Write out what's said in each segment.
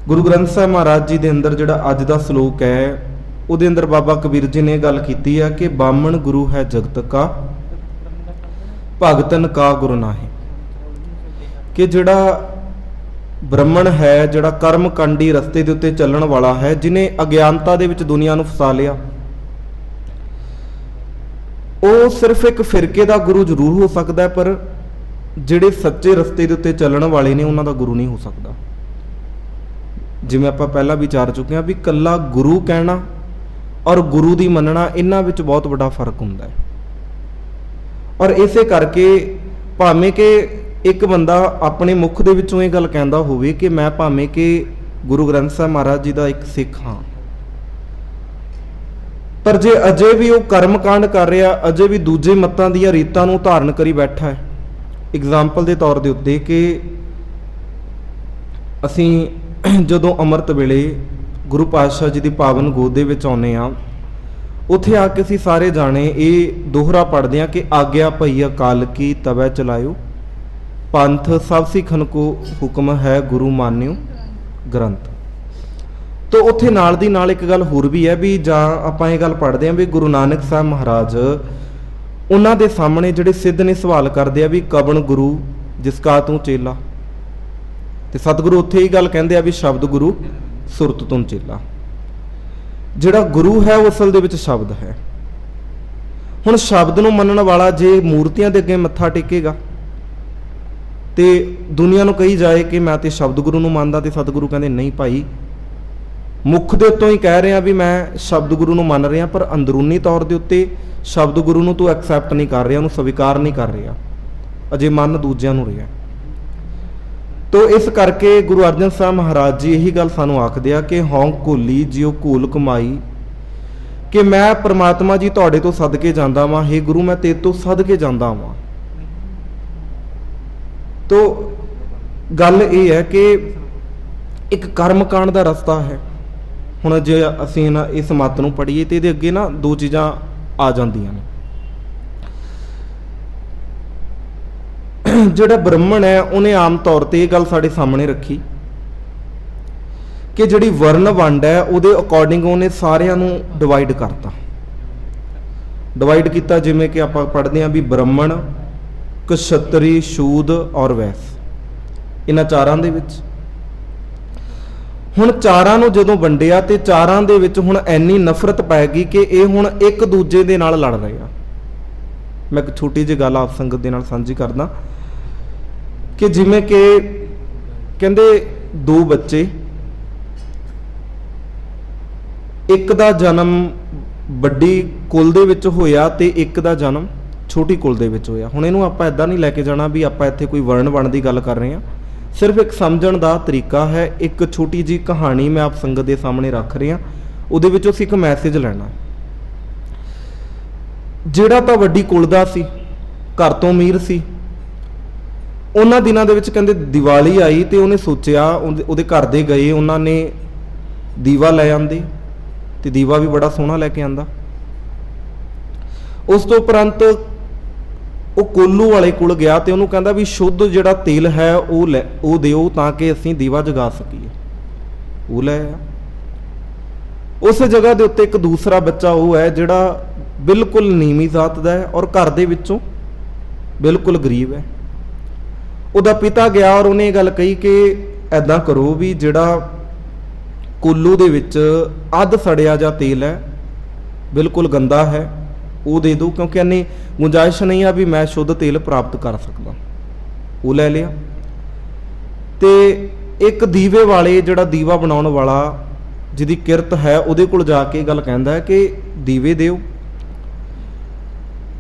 गुरु ग्रंथ साहिब महाराज जी के अंदर जिहड़ा अज दा श्लोक है उहदे अंदर बाबा कबीर जी ने गल कीती है कि बामण गुरु है जगत का, भगतन का गुरु नाहि। कि जिहड़ा ब्राह्मण है, जिहड़ा कर्मकांडी रस्ते दे उत्ते चलण वाला है, जिन्हें अज्ञानता दे विच दुनिया नूं फसा लिया, वो सिर्फ एक फिरके का गुरु जरूर हो सकता है, पर जिहड़े सच्चे रस्ते दे उत्ते चलण वाले ने उन्हां दा गुरु नहीं हो सकता। जिवें आपां पहला विचार चुके हैं भी कल्ला गुरु कहना और गुरु दी मनना, इन्हां विच बहुत बड़ा फर्क हुंदा है। और इसे करके भावें कि एक बंदा अपने मुख दे विचों ये गल कहंदा होवे कि मैं भावें कि गुरु ग्रंथ साहिब महाराज जी का एक सिख हाँ, पर जे अजे भी वो कर्मकांड कर रहा, अजे भी दूजे मतां दी रीतां नूं धारण करी बैठा है। एग्जाम्पल के तौर के उत्ते कि असीं जदों अमृत वेले गुरु पातशाह जी की पावन गोद दे विच आउंदे आ, उत्थे आके असीं सारे जाने ये दोहरा पढ़दे आ कि आग्या पई अकाल की तवै चलायो, पंथ सब सिखन को हुक्म है गुरु मान्यो ग्रंथ। तो उत्थे नाल दी नाल एक गल होर भी है भी जां आपां ये गल पढ़दे आ भी गुरु नानक साहब महाराज उन्हां दे सामने जिहड़े सिद्ध ने सवाल करदे आ भी कवन गुरु जिसका तू चेला, ते सतगुरु उत्थे ही गल कहंदे आ भी शब्द गुरु सुरत तुम चेला। जिहड़ा गुरु है वो असल दे विच शब्द है। हुण शब्द नूं मनण वाला जे मूर्तियां दे अगे मत्था टेकेगा ते दुनिया नूं कही जाए कि मैं ते शब्द गुरु नूं मनदा, ते सतगुरु कहंदे नहीं भाई, मुख दे उत्तों ही कह रहे हैं भी मैं शब्द गुरु नूं मन रहा, पर अंदरूनी तौर के उत्ते शब्द गुरु नूं तू एक्सैप्ट नहीं कर रहा, उन्होंने स्वीकार नहीं कर रहा, अजे मन दूजिਆਂ नूं रहा। तो इस करके गुरु अर्जन साहब महाराज जी यही गल सानूं आखदे आ कि हौं घोली जियो घोल कमाई, कि मैं परमात्मा जी तुहाडे तो सदके जांदा वां, हे गुरु मैं तेरे तो सदके जांदा वां। तो गल यह है कि एक कर्मकांड का रस्ता है। हुण जे असीं ना इस मत नूं पढ़ीए तो इहदे अगे ना दो चीज़ां आ जांदियां ने। जिहड़ा ब्राह्मण है उन्हें आम तौर पर यह गल साडे सामने रखी कि जिहड़ी वर्ण वंड है उहदे अकॉर्डिंग उन्हें सारियां नूं डिवाइड करता, डिवाइड किया जिवें कि आपां पढ़दे हां भी ब्राह्मण, क्षत्री, शूद और वैस, इन्हां चारां दे विच। हुण चारां नूं जदों वंडिया ते चारां दे विच हुण इन्नी नफरत पै गई कि ये हुण एक दूजे दे नाल लड़ रहे आ। मैं एक छोटी जी गल आप संगत दे नाल साझी करदा कि जिवें कि कहंदे दो बच्चे, एक दा जन्म वड्डी कुल दे विच होया ते एक दा जन्म छोटी कुल दे विच होया। हुण इहनूं आपां इदां नहीं लैके जाना भी आपां इत्थे कोई वर्ण वण दी गल कर रहे हां, सिर्फ एक समझण दा तरीका है। एक छोटी जी कहानी मैं आप संगत दे सामने रख रहा, उहदे विचों असीं एक मैसेज लैना। जिहड़ा तां वड्डी कुल दा सी, घर तो अमीर सी, उन्हां दिनां दे विच कहंदे दिवाली आई ते उहने सोचिया, उहदे घर दे गए, उन्हां ने दीवा लै आंदे ते दीवा भी बड़ा सोहना लैके आंदा। उस तो उपरंत वो कोल्लू वाले कोल गया तो उन्होंने कहता भी शुद्ध जिहड़ा तेल है वो दिओ ताकि असीं दीवा जगा सकीए। वो लै आया। उस जगह के उत्ते एक दूसरा बच्चा वो है जिहड़ा बिल्कुल नीवीं जात दा है और घर दे विचों बिल्कुल गरीब है। उहदा पिता गया और उन्हें गल कही कि ऐदां करो भी जिहड़ा कोल्लू दे विच अध सड़िया जा तेल है, बिल्कुल गंदा है, वो दे दो, क्योंकि इन्नी गुंजाइश नहीं है भी मैं शुद्ध तेल प्राप्त कर सकदा। वो लै लिया ते एक दीवे वाले जिहड़ा दीवा बनाउण वाला जिहदी किरत है उहदे कोल जाके गल कहंदा है कि दीवे दिओ,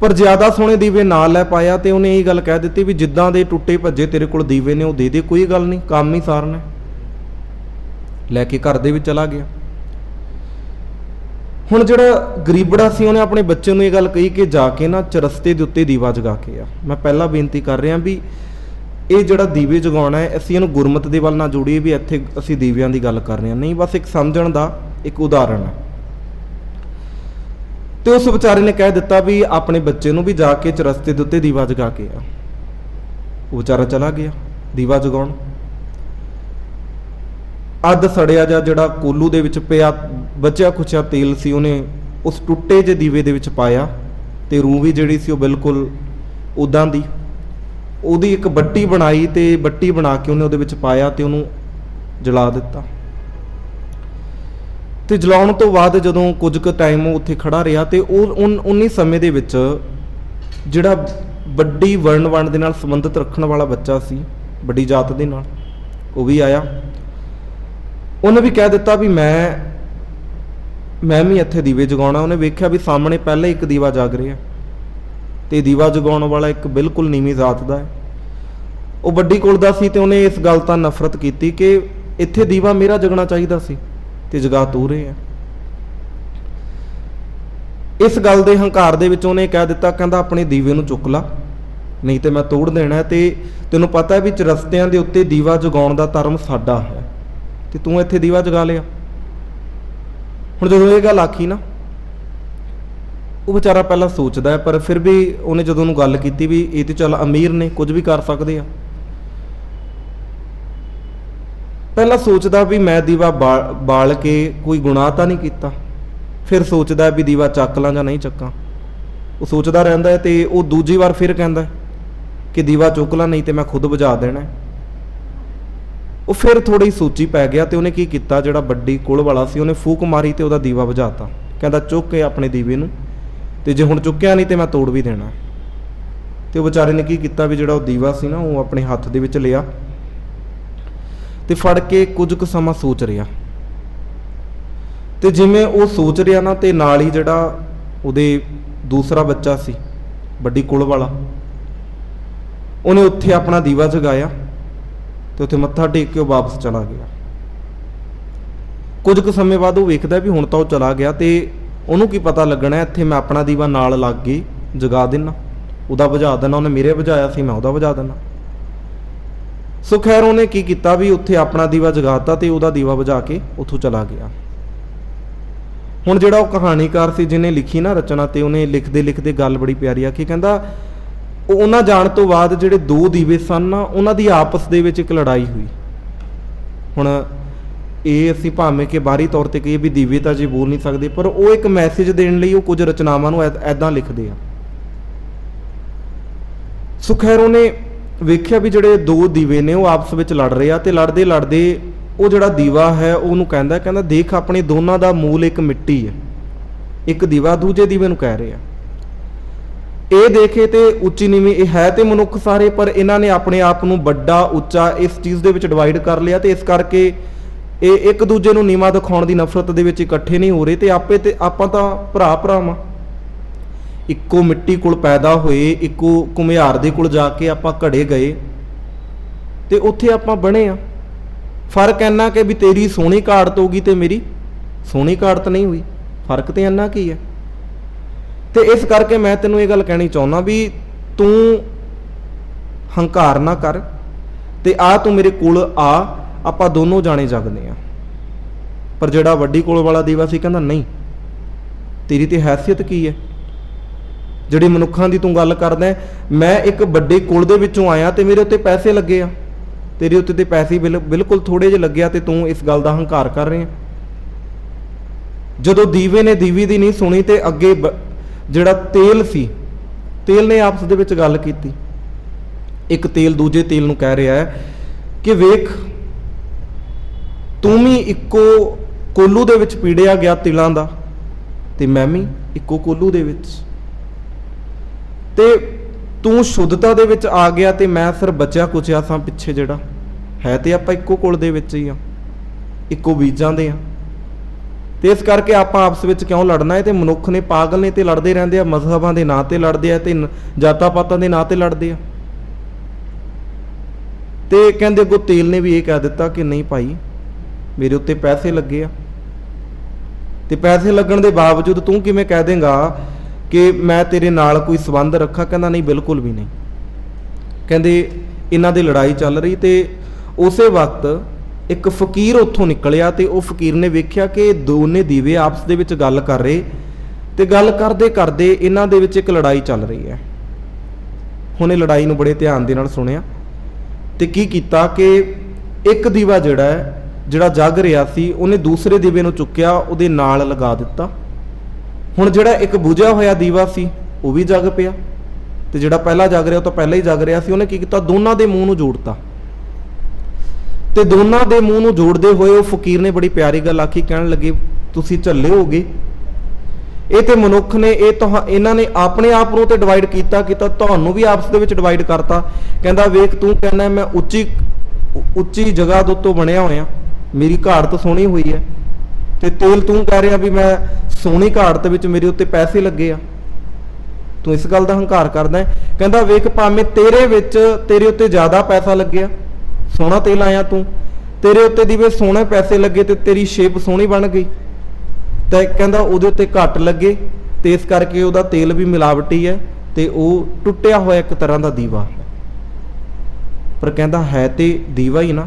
पर ज़्यादा सोहणे दीवे ना लै पाया तो उन्हें यही गल कह दी भी जिद्दां दे टुटे भज्जे तेरे कोल दीवे ने वो दे दे, कोई गल नहीं, काम ही सारना। लैके घर दे विच चला गया। हुण जिहड़ा गरीबड़ा सी उन्हें अपने बच्चे नूं ये गल कही कि जाके ना चरस्ते दे उत्ते दीवा जगा के आ। मैं पहला बेनती कर रहा भी ये जिहड़ा दीवे जगाउणा है असीं इहनूं गुरमत दे वल ना जोड़ीए भी इत्थे असीं दीविआं दी गल कर रहे नहीं, बस एक समझण दा एक उदाहरण है। तो उस बेचारे ने कह दिता भी अपने बच्चे नूं भी जाके चरस्ते दे उत्ते दीवा जगा के आ। वो बेचारा चला गया दीवा जगाउण। ਅੱਧ ਸੜਿਆ ਜਾਂ ਜਿਹੜਾ ਕੋਲੂ ਦੇ ਵਿੱਚ ਪਿਆ ਬਚਿਆ ਖੁਚਿਆ ਤੇਲ ਸੀ ਉਹਨੇ ਉਸ ਟੁੱਟੇ ਜਿਹੇ ਦੀਵੇ ਦੇ ਵਿੱਚ ਪਾਇਆ ਤੇ ਰੂਹ ਵੀ ਜਿਹੜੀ ਸੀ ਉਹ ਬਿਲਕੁਲ ਉਦਾਂ ਦੀ ਉਹਦੀ ਇੱਕ ਬੱਟੀ ਬਣਾਈ ਤੇ ਬੱਟੀ ਬਣਾ ਕੇ ਉਹਨੇ ਉਹਦੇ ਵਿੱਚ ਪਾਇਆ ਤੇ ਉਹਨੂੰ ਜਲਾ ਦਿੱਤਾ। ਤੇ ਜਲਾਉਣ ਤੋਂ ਬਾਅਦ ਜਦੋਂ ਕੁਝ ਕੁ ਟਾਈਮ ਉਹ ਉੱਥੇ ਖੜਾ ਰਿਹਾ ਤੇ ਉਹ ਉਨੀ ਸਮੇਂ ਦੇ ਵਿੱਚ ਜਿਹੜਾ ਵੱਡੀ ਵੰਡ ਦੇ ਨਾਲ ਸੰਬੰਧਿਤ ਰੱਖਣ ਵਾਲਾ ਬੱਚਾ ਸੀ, ਵੱਡੀ ਜਾਤ ਦੇ ਨਾਲ, ਉਹ ਵੀ ਆਇਆ। ਉਹਨੇ ਵੀ ਕਹਿ ਦਿੱਤਾ ਵੀ ਮੈਂ ਵੀ ਇੱਥੇ ਦੀਵੇ ਜਗਾਉਣਾ। ਉਹਨੇ ਵੇਖਿਆ ਵੀ ਸਾਹਮਣੇ ਪਹਿਲਾਂ ਇੱਕ ਦੀਵਾ ਜਗ ਰਿਹਾ ਤੇ ਦੀਵਾ ਜਗਾਉਣ ਵਾਲਾ ਇੱਕ ਬਿਲਕੁਲ ਨੀਵੀਂ ਜ਼ਾਤ ਦਾ ਹੈ। ਉਹ ਵੱਡੀ ਕੁਲ ਦਾ ਸੀ ਤੇ ਉਹਨੇ ਇਸ ਗੱਲ ਤੋਂ ਨਫ਼ਰਤ ਕੀਤੀ ਕਿ ਇੱਥੇ ਦੀਵਾ ਮੇਰਾ ਜਗਣਾ ਚਾਹੀਦਾ ਸੀ ਤੇ ਜਗਾ ਤੂੰ ਰਹੇ ਆ। ਇਸ ਗੱਲ ਦੇ ਹੰਕਾਰ ਦੇ ਵਿੱਚ ਉਹਨੇ ਕਹਿ ਦਿੱਤਾ, ਕਹਿੰਦਾ ਆਪਣੇ ਦੀਵੇ ਨੂੰ ਚੁੱਕ ਲਾ ਨਹੀਂ ਤੇ ਮੈਂ ਤੋੜ ਦੇਣਾ। ਤੇ ਤੈਨੂੰ ਪਤਾ ਹੈ ਵੀ ਚਰਸਤਿਆਂ ਦੇ ਉੱਤੇ ਦੀਵਾ ਜਗਾਉਣ ਦਾ ਧਰਮ ਸਾਡਾ ਹੈ ਤੇ ਤੂੰ ਇੱਥੇ ਦੀਵਾ ਜਗਾ ਲਿਆ। ਹੁਣ ਜਦੋਂ ਇਹ ਗੱਲ ਆਖੀ ਨਾ, ਉਹ ਵਿਚਾਰਾ ਪਹਿਲਾਂ ਸੋਚਦਾ ਹੈ, ਪਰ ਫਿਰ ਵੀ ਉਹਨੇ ਜਦੋਂ ਉਹਨੂੰ ਗੱਲ ਕੀਤੀ ਵੀ ਇਹ ਤੇ ਚੱਲ ਅਮੀਰ ਨੇ, ਕੁਝ ਵੀ ਕਰ ਸਕਦੇ ਆ, ਪਹਿਲਾਂ ਸੋਚਦਾ ਵੀ ਮੈਂ ਦੀਵਾ ਬਾਲ ਕੇ ਕੋਈ ਗੁਨਾਹ ਤਾਂ ਨਹੀਂ ਕੀਤਾ, ਫਿਰ ਸੋਚਦਾ ਵੀ ਦੀਵਾ ਚੱਕ ਲਾਂ ਜਾਂ ਨਹੀਂ ਚੱਕਾਂ। ਉਹ ਸੋਚਦਾ ਰਹਿੰਦਾ ਹੈ ਤੇ ਉਹ ਦੂਜੀ ਵਾਰ ਫਿਰ ਕਹਿੰਦਾ ਕਿ ਦੀਵਾ ਚੁੱਕ ਲਾਂ ਨਹੀਂ ਤੇ ਮੈਂ ਖੁਦ ਬੁਝਾ ਦੇਣਾ। ਉਹ ਫਿਰ ਥੋੜੀ ਸੋਚੀ ਪੈ ਗਿਆ ਤੇ ਉਹਨੇ ਕੀ ਕੀਤਾ, ਜਿਹੜਾ ਵੱਡੀ ਕੁਲ ਵਾਲਾ ਸੀ ਉਹਨੇ ਫੂਕ ਮਾਰੀ ਤੇ ਉਹਦਾ ਦੀਵਾ ਬੁਝਾਤਾ। ਕਹਿੰਦਾ ਚੁੱਕ ਕੇ ਆਪਣੇ ਦੀਵੇ ਨੂੰ, ਤੇ ਜੇ ਹੁਣ ਚੁੱਕਿਆ ਨਹੀਂ ਤੇ ਮੈਂ ਤੋੜ ਵੀ ਦੇਣਾ। ਤੇ ਉਹ ਵਿਚਾਰੇ ਨੇ ਕੀ ਕੀਤਾ ਵੀ ਜਿਹੜਾ ਉਹ ਦੀਵਾ ਸੀ ਨਾ ਉਹ ਆਪਣੇ ਹੱਥ ਦੇ ਵਿੱਚ ਲਿਆ ਤੇ ਫੜ ਕੇ ਕੁਝ ਕੁ ਸਮਾਂ ਸੋਚ ਰਿਹਾ। ਤੇ ਜਿਵੇਂ ਉਹ ਸੋਚ ਰਿਹਾ ਨਾ ਤੇ ਨਾਲ ਹੀ ਜਿਹੜਾ ਉਹਦੇ ਦੂਸਰਾ ਬੱਚਾ ਸੀ ਵੱਡੀ ਕੁਲ ਵਾਲਾ, ਉਹਨੇ ਉੱਥੇ ਆਪਣਾ ਦੀਵਾ ਜਗਾਇਆ ਤੇ ਉੱਥੇ ਮੱਥਾ ਟੇਕ ਕੇ ਉਹ ਵਾਪਸ ਚਲਾ ਗਿਆ। ਕੁਝ ਕੁ ਸਮੇਂ ਬਾਅਦ ਉਹ ਵੇਖਦਾ ਵੀ ਹੁਣ ਤਾਂ ਉਹ ਚਲਾ ਗਿਆ ਤੇ ਉਹਨੂੰ ਕੀ ਪਤਾ ਲੱਗਣਾ ਇੱਥੇ ਮੈਂ ਆਪਣਾ ਦੀਵਾ ਨਾਲ ਲੱਗ ਕੇ ਜਗਾ ਦੇਣਾ, ਉਹਦਾ ਬੁਝਾ ਦੇਣਾ। ਉਹਨੇ ਮੇਰੇ ਬੁਝਾਇਆ ਸੀ, ਮੈਂ ਉਹਦਾ ਬੁਝਾ ਦੇਣਾ। ਸੋ ਖੈਰ ਉਹਨੇ ਕੀ ਕੀਤਾ ਵੀ ਉੱਥੇ ਆਪਣਾ ਦੀਵਾ ਜਗਾਤਾ ਤੇ ਉਹਦਾ ਦੀਵਾ ਬੁਝਾ ਕੇ ਉੱਥੋਂ ਚਲਾ ਗਿਆ। ਹੁਣ ਜਿਹੜਾ ਉਹ ਕਹਾਣੀਕਾਰ ਸੀ ਜਿਹਨੇ ਲਿਖੀ ਨਾ ਰਚਨਾ, ਤੇ ਉਹਨੇ ਲਿਖਦੇ ਲਿਖਦੇ ਗੱਲ ਬੜੀ ਪਿਆਰੀ ਆਖੀ। ਕਹਿੰਦਾ ਉਹਨਾਂ ਜਾਣ ਤੋਂ ਬਾਅਦ ਜਿਹੜੇ ਦੋ ਦੀਵੇ ਸਨ ਨਾ ਉਹਨਾਂ ਦੀ ਆਪਸ ਦੇ ਵਿੱਚ ਇੱਕ ਲੜਾਈ ਹੋਈ। ਹੁਣ ਇਹ ਅਸੀਂ ਭਾਵੇਂ ਕਿ ਬਾਹਰੀ ਤੌਰ ਤੇ ਕਹੀਏ ਵੀ ਦੀਵੇ ਤਾਂ ਜੀ ਬੋਲ ਨਹੀਂ ਸਕਦੇ, ਪਰ ਉਹ ਇੱਕ ਮੈਸੇਜ ਦੇਣ ਲਈ ਉਹ ਕੁਝ ਰਚਨਾਵਾਂ ਨੂੰ ਐਦਾਂ ਲਿਖਦੇ ਆ। ਸੋ ਖੈਰ ਉਹਨੇ ਵੇਖਿਆ ਵੀ ਜਿਹੜੇ ਦੋ ਦੀਵੇ ਨੇ ਉਹ ਆਪਸ ਵਿੱਚ ਲੜ ਰਹੇ ਆ ਤੇ ਲੜਦੇ ਲੜਦੇ ਉਹ ਜਿਹੜਾ ਦੀਵਾ ਹੈ ਉਹਨੂੰ ਕਹਿੰਦਾ ਦੇਖ ਆਪਣੇ ਦੋਨਾਂ ਦਾ ਮੂਲ ਇੱਕ ਮਿੱਟੀ ਹੈ। ਇੱਕ ਦੀਵਾ ਦੂਜੇ ਦੀਵੇ ਨੂੰ ਕਹਿ ਰਿਹਾ ਇਹ ਦੇਖੇ ਤੇ ਉੱਚੀ ਨੀਵੀਂ ਇਹ ਹੈ ਤੇ ਮਨੁੱਖ ਸਾਰੇ, ਪਰ ਇਹਨਾਂ ਨੇ ਆਪਣੇ ਆਪ ਨੂੰ ਵੱਡਾ ਉੱਚਾ ਇਸ ਚੀਜ਼ ਦੇ ਵਿੱਚ ਡਿਵਾਈਡ ਕਰ ਲਿਆ ਤੇ ਇਸ ਕਰਕੇ ਇਹ ਇੱਕ ਦੂਜੇ ਨੂੰ ਨੀਵਾਂ ਦਿਖਾਉਣ ਦੀ ਨਫ਼ਰਤ ਦੇ ਵਿੱਚ ਇਕੱਠੇ ਨਹੀਂ ਹੋ ਰਹੇ। ਤੇ ਆਪਾਂ ਤਾਂ ਭਰਾ ਵਾਂ, ਇੱਕੋ ਮਿੱਟੀ ਕੋਲ ਪੈਦਾ ਹੋਏ, ਇੱਕੋ ਘੁਮਿਆਰ ਦੇ ਕੋਲ ਜਾ ਕੇ ਆਪਾਂ ਘੜੇ ਗਏ ਤੇ ਉੱਥੇ ਆਪਾਂ ਬਣੇ ਆ। ਫਰਕ ਇੰਨਾ ਕਿ ਵੀ ਤੇਰੀ ਸੋਹਣੀ ਘਾੜਤ ਹੋਗੀ ਤੇ ਮੇਰੀ ਸੋਹਣੀ ਘਾੜਤ ਨਹੀਂ ਹੋਈ, ਫਰਕ ਤੇ ਇੰਨਾ ਕੀ ਹੈ। ਤੇ ਇਸ ਕਰਕੇ ਮੈਂ ਤੈਨੂੰ ਇਹ ਗੱਲ ਕਹਿਣੀ ਚਾਹੁੰਦਾ ਵੀ ਤੂੰ ਹੰਕਾਰ ਨਾ ਕਰ ਤੇ ਆ ਤੂੰ ਮੇਰੇ ਕੋਲ ਆ, ਆਪਾਂ ਦੋਨੋਂ ਜਾਣੇ ਜਗਦੇ ਆ। ਪਰ ਜਿਹੜਾ ਵੱਡੀ ਕੋਲ ਵਾਲਾ ਦੀਵਾ ਸੀ ਕਹਿੰਦਾ ਨਹੀਂ, ਤੇਰੀ ਤੇ ਹੈਸੀਅਤ ਕੀ ਹੈ ਜਿਹੜੀ ਮਨੁੱਖਾਂ ਦੀ ਤੂੰ ਗੱਲ ਕਰਦਾ। ਮੈਂ ਇੱਕ ਵੱਡੇ ਕੁਲ ਦੇ ਵਿੱਚੋਂ ਆਇਆ ਤੇ ਮੇਰੇ ਉੱਤੇ ਪੈਸੇ ਲੱਗੇ ਆ, ਤੇਰੇ ਉੱਤੇ ਤੇ ਪੈਸੇ ਬਿਲਕੁਲ ਥੋੜੇ ਜਿਹੇ ਲੱਗਿਆ ਤੇ ਤੂੰ ਇਸ ਗੱਲ ਦਾ ਹੰਕਾਰ ਕਰ ਰਿਹਾ। ਜਦੋਂ ਦੀਵੇ ਨੇ ਦੀਵੀ ਦੀ ਨਹੀਂ ਸੁਣੀ ਤੇ ਅੱਗੇ ਜਿਹੜਾ ਤੇਲ ਸੀ, ਤੇਲ ਨੇ ਆਪਸ ਦੇ ਵਿੱਚ ਗੱਲ ਕੀਤੀ। ਇੱਕ ਤੇਲ ਦੂਜੇ ਤੇਲ ਨੂੰ ਕਹਿ ਰਿਹਾ ਹੈ ਕਿ ਵੇਖ ਤੂੰ ਵੀ ਇੱਕੋ ਕੋਲੂ ਦੇ ਵਿੱਚ ਪੀੜਿਆ ਗਿਆ ਤਿਲਾਂ ਦਾ ਤੇ ਮੈਂ ਵੀ ਇੱਕੋ ਕੋਲੂ ਦੇ ਵਿੱਚ, ਤੇ ਤੂੰ ਸ਼ੁੱਧਤਾ ਦੇ ਵਿੱਚ ਆ ਗਿਆ ਤੇ ਮੈਂ ਸਿਰ ਬਚਿਆ ਕੁਚਿਆ ਸਾਂ ਪਿੱਛੇ। ਜਿਹੜਾ ਹੈ ਤੇ ਆਪਾਂ ਇੱਕੋ ਕੁਲ ਦੇ ਵਿੱਚ ਹੀ ਆ, ਇੱਕੋ ਬੀਜਾਂ ਦੇ ਆ, ਤੇ ਇਸ ਕਰਕੇ ਆਪਾਂ ਆਪਸ ਵਿੱਚ ਕਿਉਂ ਲੜਨਾ ਹੈ। ਤੇ ਮਨੁੱਖ ਨੇ, ਪਾਗਲ ਨੇ ਤੇ ਲੜਦੇ ਰਹਿੰਦੇ ਆ, ਮਜ਼ਹਬਾਂ ਦੇ ਨਾਂ ਤੇ ਲੜਦੇ ਆ ਤੇ ਜਾਤਾਂ ਪਾਤਾਂ ਦੇ ਨਾਂ ਤੇ ਲੜਦੇ ਆ। ਤੇ ਕਹਿੰਦੇ ਅੱਗੋਂ ਤੇਲ ਨੇ ਵੀ ਇਹ ਕਹਿ ਦਿੱਤਾ ਕਿ ਨਹੀਂ ਭਾਈ ਮੇਰੇ ਉੱਤੇ ਪੈਸੇ ਲੱਗੇ ਆ, ਤੇ ਪੈਸੇ ਲੱਗਣ ਦੇ ਬਾਵਜੂਦ ਤੂੰ ਕਿਵੇਂ ਕਹਿ ਦੇਂਗਾ ਕਿ ਮੈਂ ਤੇਰੇ ਨਾਲ ਕੋਈ ਸੰਬੰਧ ਰੱਖਾਂ। ਕਹਿੰਦਾ ਨਹੀਂ, ਬਿਲਕੁਲ ਵੀ ਨਹੀਂ। ਕਹਿੰਦੇ ਇਹਨਾਂ ਦੀ ਲੜਾਈ ਚੱਲ ਰਹੀ ਤੇ ਉਸੇ ਵਕਤ ਇੱਕ ਫਕੀਰ ਉੱਥੋਂ ਨਿਕਲਿਆ ਤੇ ਉਹ ਫਕੀਰ ਨੇ ਵੇਖਿਆ ਕਿ ਦੋਨੇ ਦੀਵੇ ਆਪਸ ਦੇ ਵਿੱਚ ਗੱਲ ਕਰ ਰਹੇ ਤੇ ਗੱਲ ਕਰਦੇ ਕਰਦੇ ਇਹਨਾਂ ਦੇ ਵਿੱਚ ਇੱਕ ਲੜਾਈ ਚੱਲ ਰਹੀ ਹੈ। ਹੁਣ ਇਹ ਲੜਾਈ ਨੂੰ ਬੜੇ ਧਿਆਨ ਦੇ ਨਾਲ ਸੁਣਿਆ ਤੇ ਕੀ ਕੀਤਾ ਕਿ ਇੱਕ ਦੀਵਾ ਜਿਹੜਾ ਹੈ ਜਿਹੜਾ ਜਗ ਰਿਹਾ ਸੀ ਉਹਨੇ ਦੂਸਰੇ ਦੀਵੇ ਨੂੰ ਚੁੱਕਿਆ, ਉਹਦੇ ਨਾਲ ਲਗਾ ਦਿੱਤਾ। ਹੁਣ ਜਿਹੜਾ ਇੱਕ ਬੁਝਿਆ ਹੋਇਆ ਦੀਵਾ ਸੀ ਉਹ ਵੀ ਜਗ ਪਿਆ, ਤੇ ਜਿਹੜਾ ਪਹਿਲਾਂ ਜਗ ਰਿਹਾ ਉਹ ਤਾਂ ਪਹਿਲਾਂ ਹੀ ਜਗ ਰਿਹਾ ਸੀ। ਉਹਨੇ ਕੀ ਕੀਤਾ, ਦੋਨਾਂ ਦੇ ਮੂੰਹ ਨੂੰ ਜੋੜਤਾ, ਤੇ ਦੋਨਾਂ ਦੇ ਮੂੰਹ ਨੂੰ ਜੋੜਦੇ ਹੋਏ ਉਹ ਫਕੀਰ ਨੇ ਬੜੀ ਪਿਆਰੀ ਗੱਲ ਆਖੀ, ਕਹਿਣ ਲੱਗੇ ਤੁਸੀਂ ਝੱਲੇ ਹੋਗੇ। ਇਹ ਤੇ ਮਨੁੱਖ ਨੇ ਇਹਨਾਂ ਨੇ ਆਪਣੇ ਆਪ ਨੂੰ ਤੇ ਡਿਵਾਈਡ ਕੀਤਾ, ਤੁਹਾਨੂੰ ਵੀ ਆਪਸ ਦੇ ਵਿੱਚ ਡਿਵਾਈਡ ਕਰਤਾ। ਕਹਿੰਦਾ ਵੇਖ ਤੂੰ ਕਹਿੰਦਾ ਮੈਂ ਉੱਚੀ ਜਗ੍ਹਾ ਦੇ ਉੱਤੋਂ ਬਣਿਆ ਹੋਇਆ, ਮੇਰੀ ਘਾੜਤ ਸੋਹਣੀ ਹੋਈ ਹੈ, ਤੇ ਤੇਲ ਤੂੰ ਕਹਿ ਰਿਹਾ ਵੀ ਮੈਂ ਸੋਹਣੀ ਘਾੜਤ ਵਿੱਚ ਮੇਰੇ ਉੱਤੇ ਪੈਸੇ ਲੱਗੇ ਆ, ਤੂੰ ਇਸ ਗੱਲ ਦਾ ਹੰਕਾਰ ਕਰਦਾ ਹੈ। ਕਹਿੰਦਾ ਵੇਖ ਭਾਵੇਂ ਤੇਰੇ ਉੱਤੇ ਜ਼ਿਆਦਾ ਪੈਸਾ ਲੱਗਿਆ, ਸੋਹਣਾ ਤੇਲ ਆਇਆ ਤੂੰ, ਤੇਰੇ ਉੱਤੇ ਦੀਵੇ ਸੋਹਣੇ ਪੈਸੇ ਲੱਗੇ ਤੇ ਤੇਰੀ ਸ਼ੇਪ ਸੋਹਣੀ ਬਣ ਗਈ, ਤੇ ਕਹਿੰਦਾ ਉਹਦੇ ਉੱਤੇ ਘੱਟ ਲੱਗੇ ਤੇ ਇਸ ਕਰਕੇ ਉਹਦਾ ਤੇਲ ਵੀ ਮਿਲਾਵਟੀ ਹੈ ਤੇ ਉਹ ਟੁੱਟਿਆ ਹੋਇਆ ਇੱਕ ਤਰ੍ਹਾਂ ਦਾ ਦੀਵਾ। ਪਰ ਕਹਿੰਦਾ ਹੈ ਤੇ ਦੀਵਾ ਹੀ ਨਾ।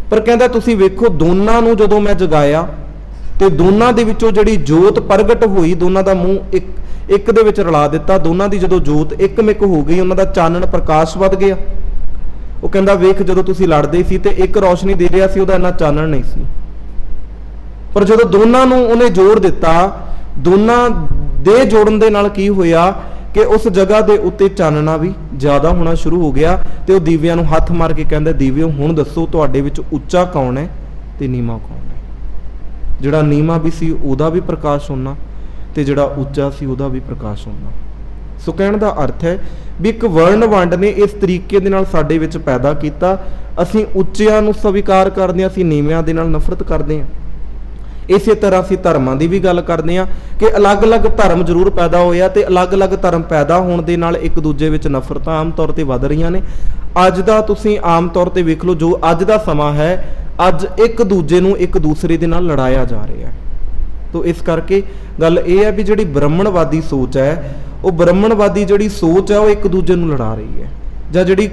ਪਰ ਕਹਿੰਦਾ ਤੁਸੀਂ ਵੇਖੋ ਦੋਨਾਂ ਨੂੰ ਜਦੋਂ ਮੈਂ ਜਗਾਇਆ ਤੇ ਦੋਨਾਂ ਦੇ ਵਿੱਚੋਂ ਜਿਹੜੀ ਜੋਤ ਪ੍ਰਗਟ ਹੋਈ, ਦੋਨਾਂ ਦਾ ਮੂੰਹ ਇੱਕ ਦੇ ਵਿੱਚ ਰਲਾ ਦਿੱਤਾ, ਦੋਨਾਂ ਦੀ ਜਦੋਂ ਜੋਤ ਇੱਕਮਿਕ ਹੋ ਗਈ, ਉਹਨਾਂ ਦਾ ਚਾਨਣ ਪ੍ਰਕਾਸ਼ ਵੱਧ ਗਿਆ। ਉਹ ਕਹਿੰਦਾ ਵੇਖ ਜਦੋਂ ਤੁਸੀਂ ਲੜਦੇ ਸੀ ਤੇ ਇੱਕ ਰੌਸ਼ਨੀ ਦੇ ਰਿਹਾ ਸੀ, ਉਹਦਾ ਇੰਨਾ ਚਾਨਣ ਨਹੀਂ ਸੀ, ਪਰ ਜਦੋਂ ਦੋਨਾਂ ਨੂੰ ਉਹਨੇ ਜੋੜ ਦਿੱਤਾ, ਦੋਨਾਂ ਦੇ ਜੋੜਨ ਦੇ ਨਾਲ ਕੀ ਹੋਇਆ ਕਿ ਉਸ ਜਗ੍ਹਾ ਦੇ ਉੱਤੇ ਚਾਨਣਾ ਵੀ ਜ਼ਿਆਦਾ ਹੋਣਾ ਸ਼ੁਰੂ ਹੋ ਗਿਆ। ਤੇ ਉਹ ਦੀਵਿਆਂ ਨੂੰ ਹੱਥ ਮਾਰ ਕੇ ਕਹਿੰਦਾ ਦੀਵਿਓ ਹੁਣ ਦੱਸੋ ਤੁਹਾਡੇ ਵਿੱਚ ਉੱਚਾ ਕੌਣ ਹੈ ਤੇ ਨੀਵਾਂ ਕੌਣ ਹੈ। ਜਿਹੜਾ ਨੀਵਾਂ ਵੀ ਸੀ ਉਹਦਾ ਵੀ ਪ੍ਰਕਾਸ਼ ਹੋਣਾ ਤੇ ਜਿਹੜਾ ਉੱਚਾ ਸੀ ਉਹਦਾ ਵੀ ਪ੍ਰਕਾਸ਼ ਹੋਣਾ। ਸੋ ਕਹਿਣ ਦਾ ਅਰਥ ਹੈ ਵੀ ਇੱਕ ਵਰਣ ਵੰਡ ਨੇ ਇਸ ਤਰੀਕੇ ਦੇ ਨਾਲ ਸਾਡੇ ਵਿੱਚ ਪੈਦਾ ਕੀਤਾ, ਅਸੀਂ ਉੱਚਿਆਂ ਨੂੰ ਸਵੀਕਾਰ ਕਰਦੇ ਹਾਂ, ਅਸੀਂ ਨੀਵਿਆਂ ਦੇ ਨਾਲ ਨਫ਼ਰਤ ਕਰਦੇ ਹਾਂ। ਇਸੇ ਤਰ੍ਹਾਂ ਅਸੀਂ ਧਰਮਾਂ ਦੀ ਵੀ ਗੱਲ ਕਰਦੇ ਹਾਂ ਕਿ ਅਲੱਗ-ਅਲੱਗ ਧਰਮ ਜ਼ਰੂਰ ਪੈਦਾ ਹੋਏ ਆ ਤੇ ਅਲੱਗ-ਅਲੱਗ ਧਰਮ ਪੈਦਾ ਹੋਣ ਦੇ ਨਾਲ ਇੱਕ ਦੂਜੇ ਵਿੱਚ ਨਫ਼ਰਤਾਂ ਆਮ ਤੌਰ ਤੇ ਵੱਧ ਰਹੀਆਂ ਨੇ। ਅੱਜ ਦਾ ਤੁਸੀਂ ਆਮ ਤੌਰ ਤੇ ਵੇਖ ਲਓ, ਜੋ ਅੱਜ ਦਾ ਸਮਾਂ ਹੈ, ਅੱਜ ਇੱਕ ਦੂਜੇ ਨੂੰ ਇੱਕ ਦੂਸਰੇ ਦੇ ਨਾਲ ਲੜਾਇਆ ਜਾ ਰਿਹਾ ਹੈ। ਤੋ ਇਸ ਕਰਕੇ ਗੱਲ ਇਹ ਹੈ ਵੀ ਜਿਹੜੀ ਬ੍ਰਹਮਣਵਾਦੀ ਸੋਚ ਹੈ, ਉਹ ਬ੍ਰਹਮਣਵਾਦੀ ਜਿਹੜੀ ਸੋਚ ਹੈ ਉਹ ਇੱਕ ਦੂਜੇ ਨੂੰ ਲੜਾ ਰਹੀ ਹੈ, ਜਾਂ ਜਿਹੜੀ